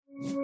Hello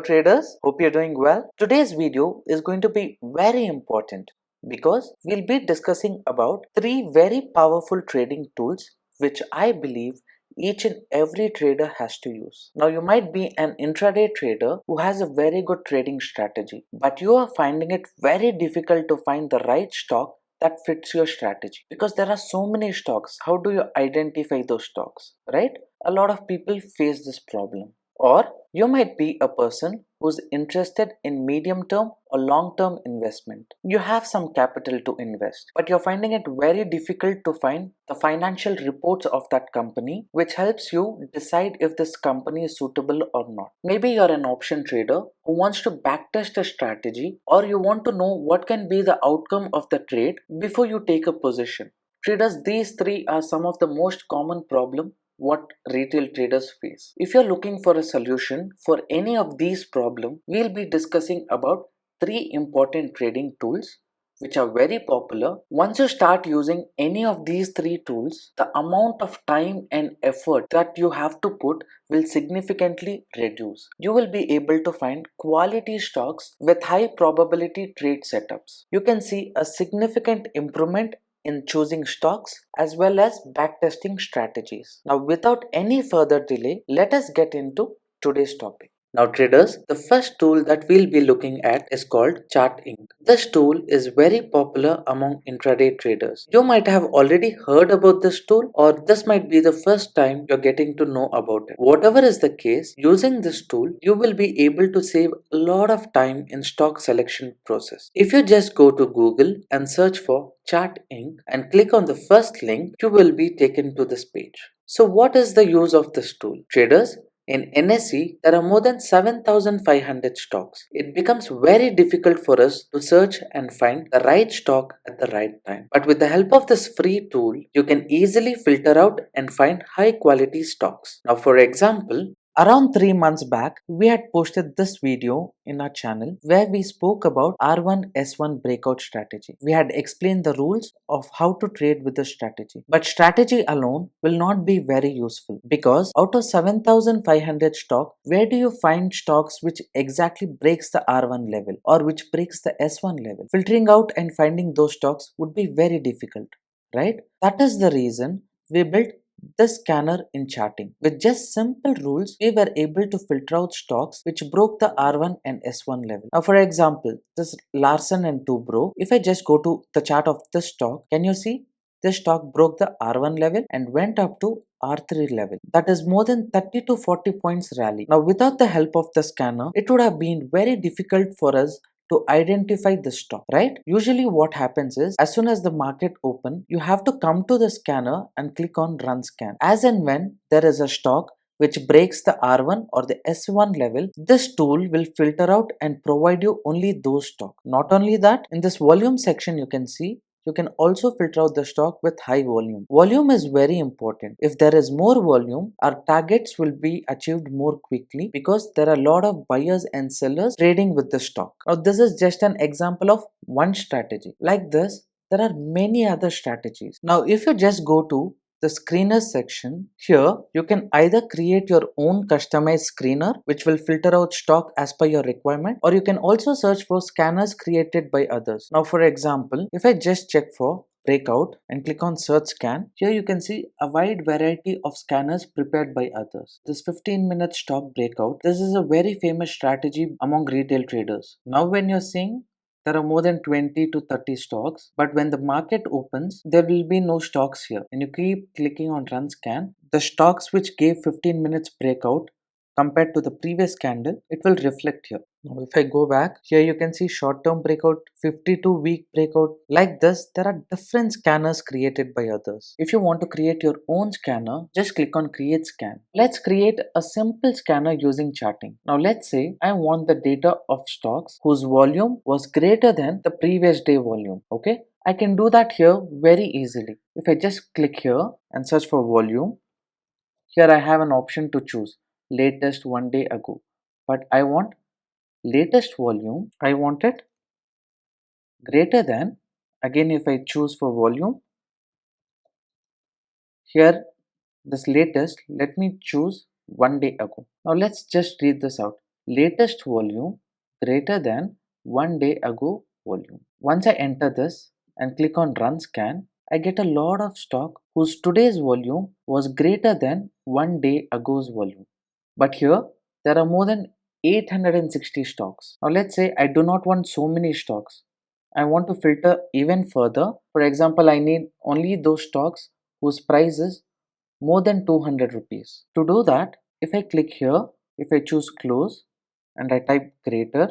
traders, hope you're doing well. Today's video is going to be very important because we'll be discussing about three very powerful trading tools which I believe each and every trader has to use. Now you might be an intraday trader who has a very good trading strategy, but you are finding it very difficult to find the right stock that fits your strategy because there are so many stocks. How do you identify those stocks, right? A lot of people face this problem. Or you might be a person who's interested in medium term or long term investment. You have some capital to invest, but you're finding it very difficult to find the financial reports of that company, which helps you decide if this company is suitable or not. Maybe you're an option trader who wants to backtest a strategy, or you want to know what can be the outcome of the trade before you take a position. Traders, these three are some of the most common problems what retail traders face. If you're looking for a solution for any of these problems, we'll be discussing about three important trading tools which are very popular. Once you start using any of these three tools, the amount of time and effort that you have to put will significantly reduce. You will be able to find quality stocks with high probability trade setups. You can see a significant improvement in choosing stocks as well as backtesting strategies. Now, without any further delay, let us get into today's topic. Now traders, the first tool that we'll be looking at is called Chartink. This tool is very popular among intraday traders. You might have already heard about this tool, or this might be the first time you're getting to know about it. Whatever is the case, using this tool, you will be able to save a lot of time in stock selection process. If you just go to Google and search for Chartink and click on the first link, you will be taken to this page. So what is the use of this tool? Traders, in NSE, there are more than 7,500 stocks. It becomes very difficult for us to search and find the right stock at the right time. But with the help of this free tool, you can easily filter out and find high quality stocks. Now, for example, around 3 months back, we had posted this video in our channel where we spoke about R1S1 breakout strategy. We had explained the rules of how to trade with the strategy. But strategy alone will not be very useful because out of 7,500 stock, where do you find stocks which exactly breaks the R1 level or which breaks the S1 level? Filtering out and finding those stocks would be very difficult, right? That is the reason we built the scanner in Chartink. With just simple rules, we were able to filter out stocks which broke the R1 and S1 level. Now, for example, this Larsen and Toubro, if I just go to the chart of this stock, can you see? This stock broke the R1 level and went up to R3 level. That is more than 30 to 40 points rally. Now, without the help of the scanner, it would have been very difficult for us to identify the stock, right? Usually what happens is as soon as the market open, you have to come to the scanner and click on run scan. As and when there is a stock which breaks the R1 or the S1 level, this tool will filter out and provide you only those stock. Not only that, in this volume section you can see you can also filter out the stock with high volume. Volume is very important. If there is more volume, our targets will be achieved more quickly because there are a lot of buyers and sellers trading with the stock. Now, this is just an example of one strategy. Like this, there are many other strategies. Now, if you just go to the screener section, here you can either create your own customized screener which will filter out stock as per your requirement, or you can also search for scanners created by others. Now, for example, if I just check for Breakout and click on search scan, here you can see a wide variety of scanners prepared by others. This 15-minute stock breakout, this is a very famous strategy among retail traders. Now when you're seeing there are more than 20 to 30 stocks, but when the market opens, there will be no stocks here. And you keep clicking on run scan, the stocks which gave 15 minutes breakout compared to the previous candle, it will reflect here. Now, if I go back, here you can see short-term breakout, 52-week breakout. Like this, there are different scanners created by others. If you want to create your own scanner, just click on create scan. Let's create a simple scanner using Chartink. Now, let's say I want the data of stocks whose volume was greater than the previous day volume. Okay, I can do that here very easily. If I just click here and search for volume, here I have an option to choose latest 1 day ago, but I want latest volume, I want it greater than, again if I choose for volume, here this latest, let me choose 1 day ago. Now let's just read this out. Latest volume greater than 1 day ago volume. Once I enter this and click on run scan, I get a lot of stock whose today's volume was greater than 1 day ago's volume. But here there are more than 860 stocks. Now let's say I do not want so many stocks. I want to filter even further. For example, I need only those stocks whose price is more than 200 rupees. To do that, if I click here, if I choose close and I type greater,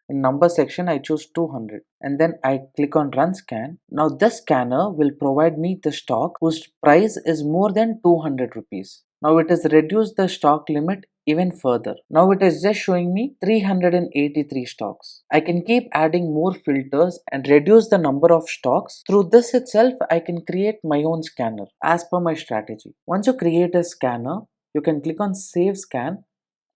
in number section I choose 200 and then I click on run scan. Now this scanner will provide me the stock whose price is more than 200 rupees. Now it has reduced the stock limit even further. Now it is just showing me 383 stocks. I can keep adding more filters and reduce the number of stocks. Through this itself, I can create my own scanner as per my strategy. Once you create a scanner, you can click on save scan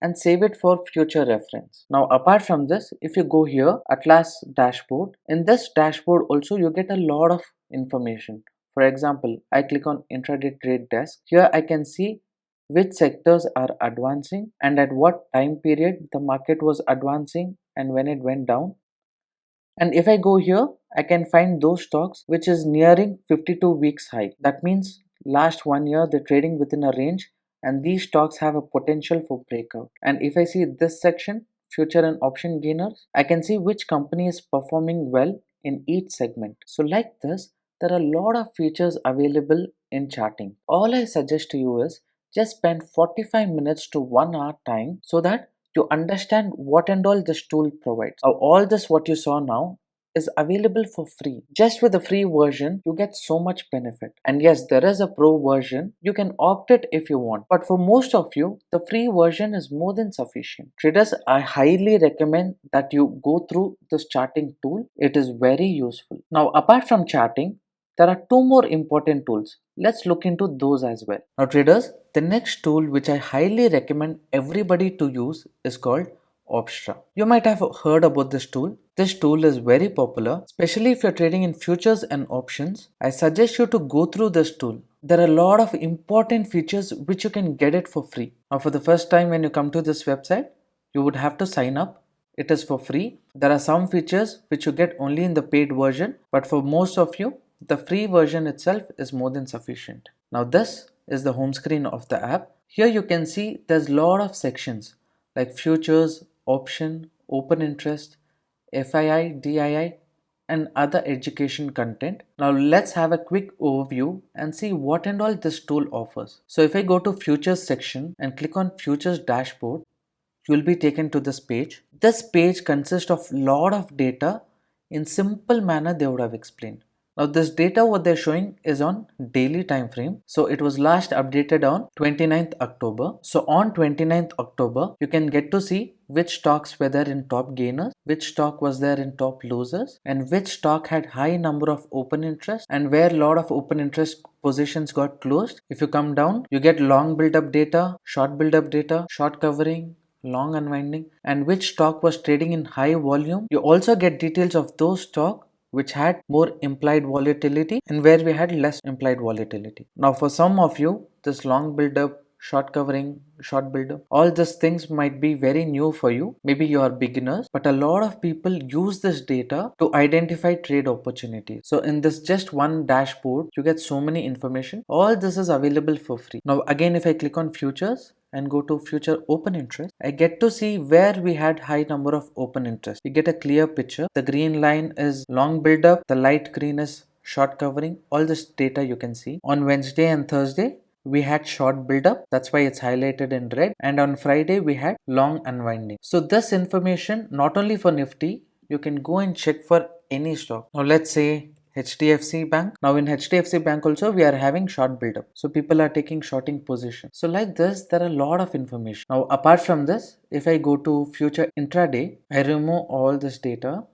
and save it for future reference. Now apart from this, if you go here Atlas dashboard, in this dashboard also you get a lot of information. For example, I click on intraday trade desk. Here I can see which sectors are advancing and at what time period the market was advancing and when it went down. And if I go here, I can find those stocks which is nearing 52 weeks high. That means last 1 year they're trading within a range and these stocks have a potential for breakout. And if I see this section, future and option gainers, I can see which company is performing well in each segment. So like this, there are a lot of features available in Chartink. All I suggest to you is just spend 45 minutes to 1 hour time so that to understand what and all this tool provides. Now, all this what you saw now is available for free. Just with the free version, you get so much benefit. And yes, there is a pro version. You can opt it if you want. But for most of you, the free version is more than sufficient. Traders, I highly recommend that you go through this charting tool. It is very useful. Now, apart from charting, there are two more important tools. Let's look into those as well. Now traders, the next tool which I highly recommend everybody to use is called Opstra. You might have heard about this tool. This tool is very popular, especially if you're trading in futures and options. I suggest you to go through this tool. There are a lot of important features which you can get it for free. Now for the first time when you come to this website, you would have to sign up. It is for free. There are some features which you get only in the paid version, but for most of you, the free version itself is more than sufficient. Now this is the home screen of the app. Here you can see there's a lot of sections like futures, option, open interest, FII, DII and other education content. Now let's have a quick overview and see what and all this tool offers. So if I go to futures section and click on futures dashboard, you will be taken to this page. This page consists of lot of data in simple manner they would have explained. Now this data what they're showing is on daily time frame. So it was last updated on 29th October. So on 29th October, you can get to see which stocks were there in top gainers, which stock was there in top losers, and which stock had high number of open interest and where lot of open interest positions got closed. If you come down, you get long build up data, short build up data, short covering, long unwinding, and which stock was trading in high volume. You also get details of those stock which had more implied volatility and where we had less implied volatility. Now for some of you, this long build up, short covering, short build up, all these things might be very new for you. Maybe you are beginners, but a lot of people use this data to identify trade opportunities. So in this just one dashboard, you get so many information. All this is available for free. Now again, if I click on futures and go to future open interest, I get to see where we had high number of open interest. We get a clear picture. The green line is long build up, the light green is short covering. All this data you can see. On Wednesday and Thursday, we had short build up, that's why it's highlighted in red, and on Friday we had long unwinding. So this information not only for Nifty, you can go and check for any stock. Now let's say HDFC Bank. Now in HDFC Bank also we are having short build up. So people are taking shorting position. So like this, there are a lot of information. Now apart from this, if I go to future intraday, I remove all this data.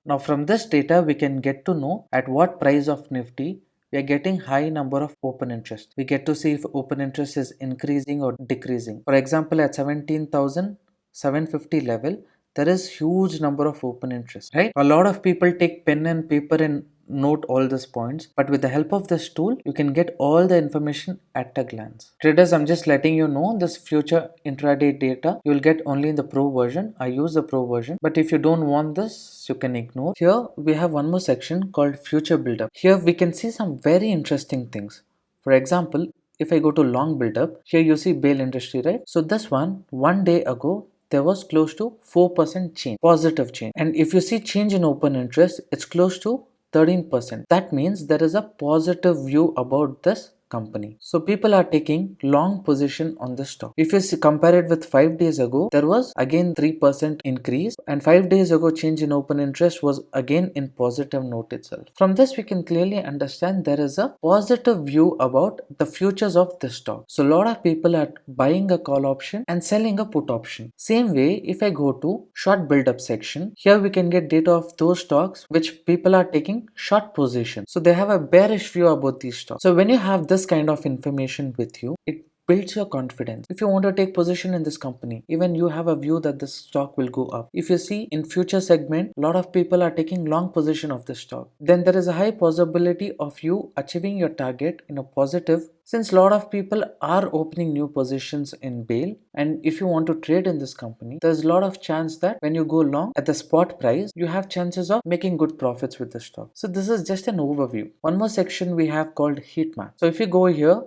Now from this data, we can get to know at what price of Nifty we are getting high number of open interest. We get to see if open interest is increasing or decreasing. For example, at 17,750 level, there is huge number of open interest, right? A lot of people take pen and paper and note all these points, but with the help of this tool you can get all the information at a glance. Traders, I'm just letting you know this future intraday data you will get only in the pro version. I use the pro version, but if you don't want this, you can ignore. Here we have one more section called future buildup. Here we can see some very interesting things. For example, if I go to long buildup, here you see bail industry, right? So this one day ago there was close to 4% change, positive change. And if you see change in open interest, it's close to 13%. That means there is a positive view about this company. So people are taking long position on the stock. If you compare it with 5 days ago, there was again 3% increase, and 5 days ago change in open interest was again in positive note itself. From this we can clearly understand there is a positive view about the futures of the stock. So a lot of people are buying a call option and selling a put option. Same way, if I go to short build-up section, here we can get data of those stocks which people are taking short position. So they have a bearish view about these stocks. So when you have this kind of information with you, it builds your confidence. If you want to take position in this company, even you have a view that this stock will go up. If you see in future segment, a lot of people are taking long position of this stock, then there is a high possibility of you achieving your target in a positive, since a lot of people are opening new positions in bail. And if you want to trade in this company, there's a lot of chance that when you go long at the spot price, you have chances of making good profits with the stock. So this is just an overview. One more section we have called heat map. So if you go here,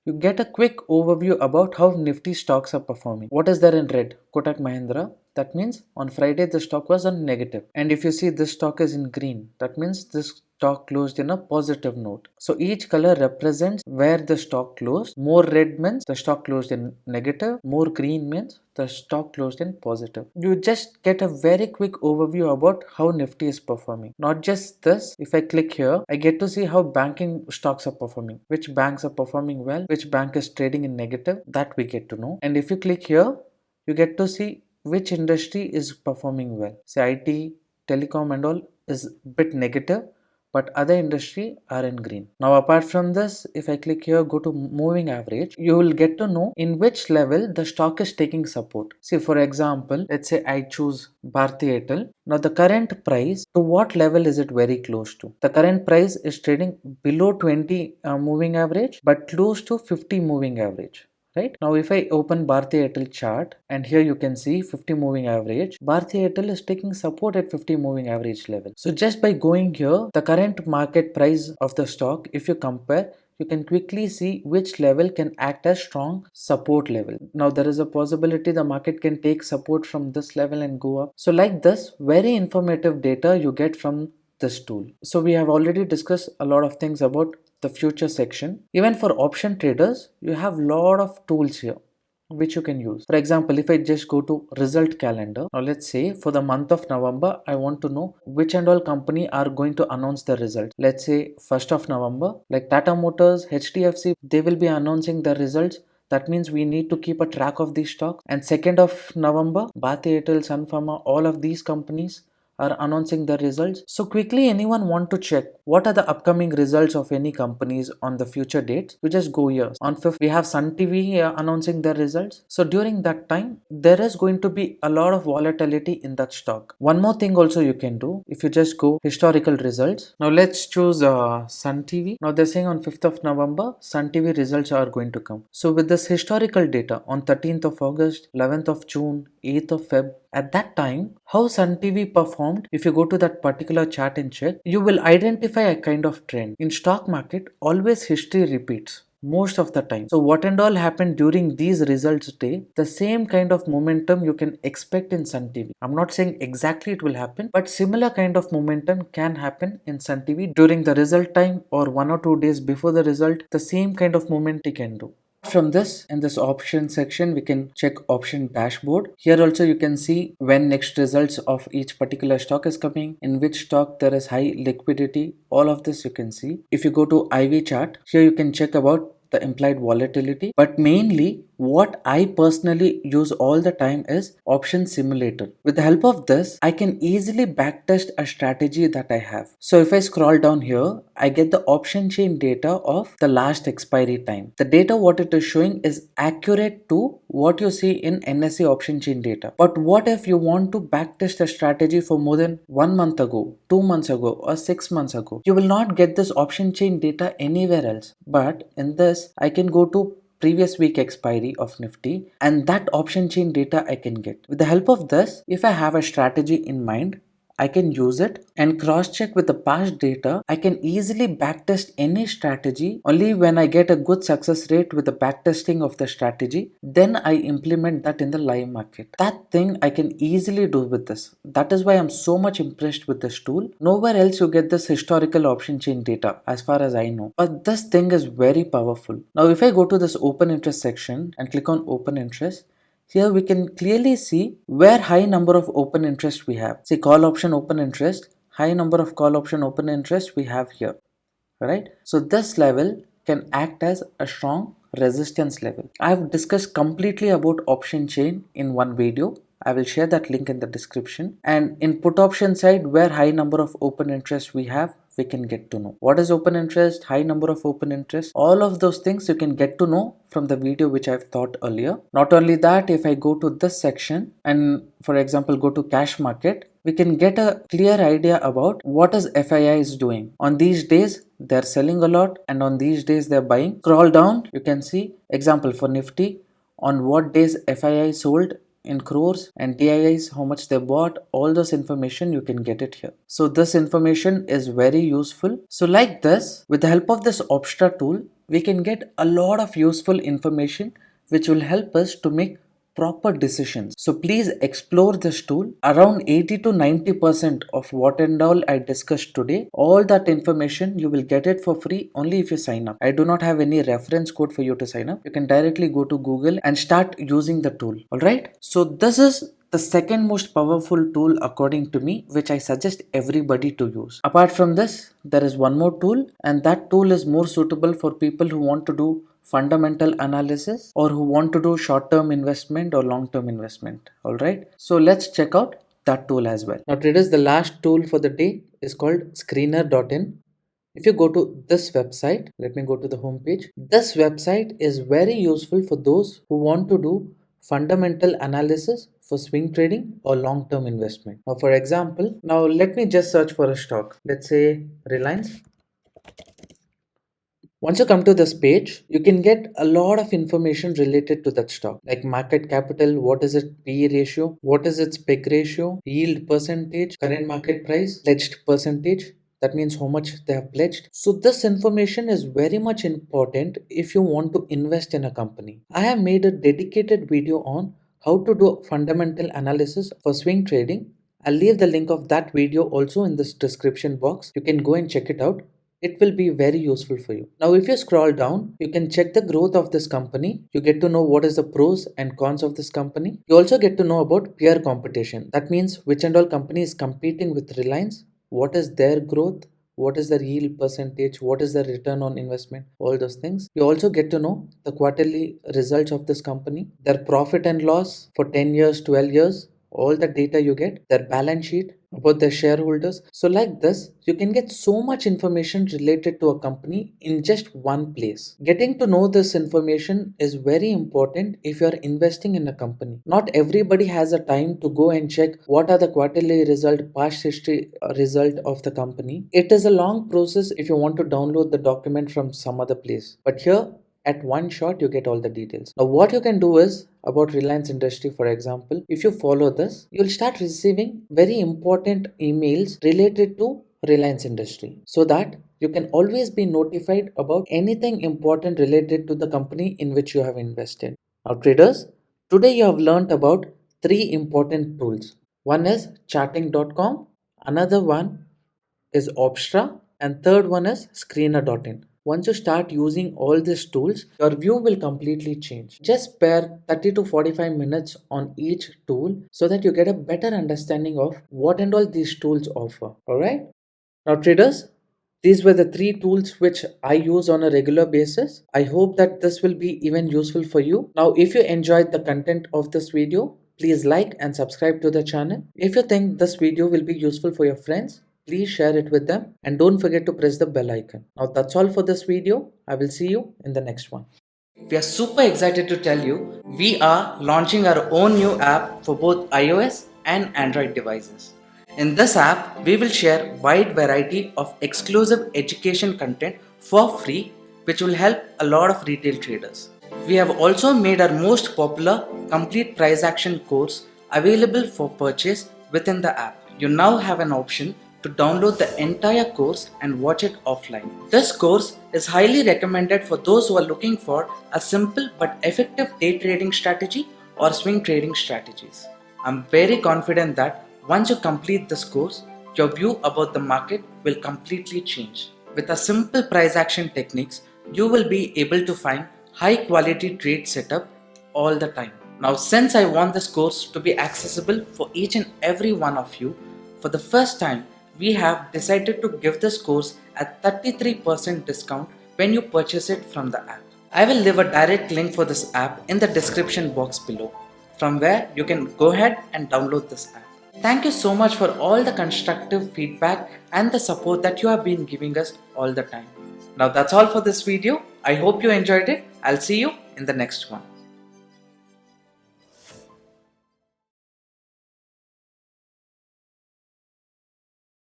you get a quick overview about how Nifty stocks are performing. What is there in red? Kotak Mahindra. That means on Friday the stock was on negative. And if you see this stock is in green, that means this stock closed in a positive note. So each color represents where the stock closed. More red means the stock closed in negative. More green means the stock closed in positive. You just get a very quick overview about how Nifty is performing. Not just this, if I click here, I get to see how banking stocks are performing. Which banks are performing well, which bank is trading in negative, that we get to know. And if you click here, you get to see which industry is performing well. Say IT, telecom and all is a bit negative, but other industry are in green. Now apart from this, if I click here, go to moving average, you will get to know in which level the stock is taking support. See, for example, let's say I choose Bharti Airtel. Now the current price, to what level is it very close to? The current price is trading below 20 moving average, but close to 50 moving average. Right? Now if I open Bharti Airtel chart, and here you can see 50 moving average, Bharti Airtel is taking support at 50 moving average level. So just by going here, the current market price of the stock, if you compare, you can quickly see which level can act as strong support level. Now there is a possibility the market can take support from this level and go up. So like this, very informative data you get from this tool. So we have already discussed a lot of things about the future section. Even for option traders, you have lot of tools here which you can use. For example, if I just go to result calendar, now let's say for the month of November, I want to know which and all company are going to announce the results. Let's say 1st of November, like Tata Motors, HDFC, they will be announcing the results. That means we need to keep a track of these stocks. And 2nd of November, Bharti Airtel, Sun Pharma, all of these companies are announcing the results. So quickly anyone want to check what are the upcoming results of any companies on the future dates, you just go here. On 5th we have Sun TV announcing their results. So during that time there is going to be a lot of volatility in that stock. One more thing also you can do, if you just go historical results. Now let's choose Sun TV. Now they're saying on 5th of November Sun TV results are going to come. So with this historical data on 13th of August, 11th of June, 8th of Feb, at that time how Sun TV performed, if you go to that particular chart and check, you will identify a kind of trend. In stock market, always history repeats most of the time. So what and all happened during these results day, the same kind of momentum you can expect in Sun TV. I'm not saying exactly it will happen, but similar kind of momentum can happen in Sun TV during the result time or 1 or 2 days before the result. The same kind of movement you can do. From this, in this option section, we can check option dashboard. Here also you can see when next results of each particular stock is coming, in which stock there is high liquidity. All of this you can see. If you go to IV chart, here you can check about the implied volatility, but mainly what I personally use all the time is option simulator. With the help of this, I can easily backtest a strategy that I have. So if I scroll down here, I get the option chain data of the last expiry time. The data what it is showing is accurate to what you see in NSE option chain data. But what if you want to backtest a strategy for more than 1 month ago, 2 months ago, or 6 months ago? You will not get this option chain data anywhere else. But in this, I can go to previous week expiry of Nifty, and that option chain data I can get. With the help of this, if I have a strategy in mind, I can use it and cross check with the past data. I can easily backtest any strategy. Only when I get a good success rate with the backtesting of the strategy, then I implement that in the live market. That thing I can easily do with this. That is why I'm so much impressed with this tool. Nowhere else you get this historical option chain data as far as I know. But this thing is very powerful. Now if I go to this open interest section and click on open interest, here we can clearly see where high number of open interest we have. See, call option open interest, high number of call option open interest we have here, right? So this level can act as a strong resistance level. I have discussed completely about option chain in one video. I will share that link in the description. And in put option side, where high number of open interest we have, we can get to know what is open interest, high number of open interest, all of those things you can get to know from the video which I've taught earlier. Not only that, if I go to this section and for example go to cash market, we can get a clear idea about what is FII is doing. On these days they're selling a lot and on these days they're buying. Scroll down, you can see example for Nifty, on what days FII sold in crores and DIIs, how much they bought, all this information you can get it here. So this information is very useful. So like this, with the help of this Opstra tool, we can get a lot of useful information which will help us to make proper decisions. So please explore this tool. Around 80 to 90% of what and all I discussed today, all that information you will get it for free only if you sign up. I do not have any reference code for you to sign up. You can directly go to Google and start using the tool. Alright, so this is the second most powerful tool according to me, which I suggest everybody to use. Apart from this, there is one more tool, and that tool is more suitable for people who want to do fundamental analysis or who want to do short-term investment or long-term investment. Alright, so let's check out that tool as well. Now traders, the last tool for the day is called screener.in. If you go to this website, let me go to the home page. This website is very useful for those who want to do fundamental analysis for swing trading or long-term investment. Now for example, now let me just search for a stock. Let's say Reliance. Once you come to this page, you can get a lot of information related to that stock, like market capital, what is its PE ratio, what is its PEG ratio, yield percentage, current market price, pledged percentage. That means how much they have pledged. So this information is very much important if you want to invest in a company. I have made a dedicated video on how to do fundamental analysis for swing trading. I'll leave the link of that video also in this description box. You can go and check it out. It will be very useful for you. Now if you scroll down, you can check the growth of this company. You get to know what is the pros and cons of this company. You also get to know about peer competition. That means which and all company is competing with Reliance, what is their growth, what is their yield percentage, what is their return on investment, all those things. You also get to know the quarterly results of this company, their profit and loss for 10 years, 12 years, all the data you get, their balance sheet, about their shareholders. So like this, you can get so much information related to a company in just one place. Getting to know this information is very important if you are investing in a company. Not everybody has a time to go and check what are the quarterly result, past history result of the company. It is a long process if you want to download the document from some other place. But here, at one shot you get all the details. Now what you can do is about Reliance Industry, for example, if you follow this, you'll start receiving very important emails related to Reliance Industry, so that you can always be notified about anything important related to the company in which you have invested. Now traders, today you have learned about three important tools. One is chartink.com, another one is Opstra, and third one is screener.in. Once you start using all these tools, your view will completely change. Just spare 30 to 45 minutes on each tool so that you get a better understanding of what and all these tools offer. Alright? Now traders, these were the three tools which I use on a regular basis. I hope that this will be even useful for you. Now if you enjoyed the content of this video, please like and subscribe to the channel. If you think this video will be useful for your friends, please share it with them and don't forget to press the bell icon. Now that's all for this video. I will see you in the next one. We are super excited to tell you we are launching our own new app for both iOS and Android devices. In this app, we will share wide variety of exclusive education content for free, which will help a lot of retail traders. We have also made our most popular complete price action course available for purchase within the app. You now have an option to download the entire course and watch it offline. This course is highly recommended for those who are looking for a simple but effective day trading strategy or swing trading strategies. I'm very confident that once you complete this course, your view about the market will completely change. With a simple price action techniques, you will be able to find high quality trade setup all the time. Now, since I want this course to be accessible for each and every one of you, for the first time, we have decided to give this course at 33% discount when you purchase it from the app. I will leave a direct link for this app in the description box below, from where you can go ahead and download this app. Thank you so much for all the constructive feedback and the support that you have been giving us all the time. Now that's all for this video. I hope you enjoyed it. I'll see you in the next one.